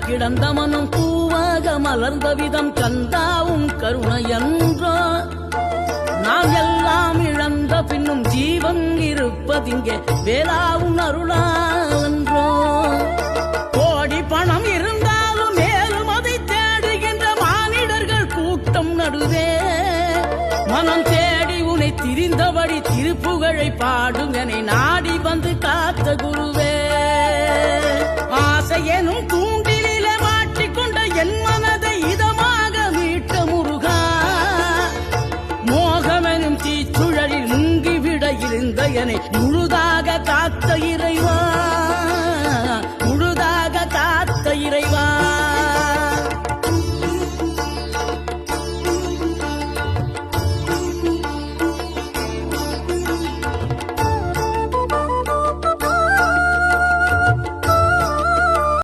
கிடந்த மனம் பூவாக மலர்ந்த விதம் கந்தாவும் கருணையன்றோ நாம் எல்லாம் இழந்த பின்னும் ஜீவன் இருப்பதிங்கே வேளாவும் அருளாவென்றோ கோடி பணம் இருந்தாலும் மேலும் அதை தேடுகின்ற மானிடர்கள் கூட்டம் நடுவே மனம் தேடி உனை திரிந்தபடி திருப்புகழை பாடும் என நாடி வந்து காத்த குருவே ஆசையெனும் தூண்டிலே மாட்டிக்கொண்ட என் மனதை இதமாக மீட்ட முருகா மோகமெனும் தீச்சுழலில் முங்கிவிட இருந்த என்னை முழுதாக காத்த இறை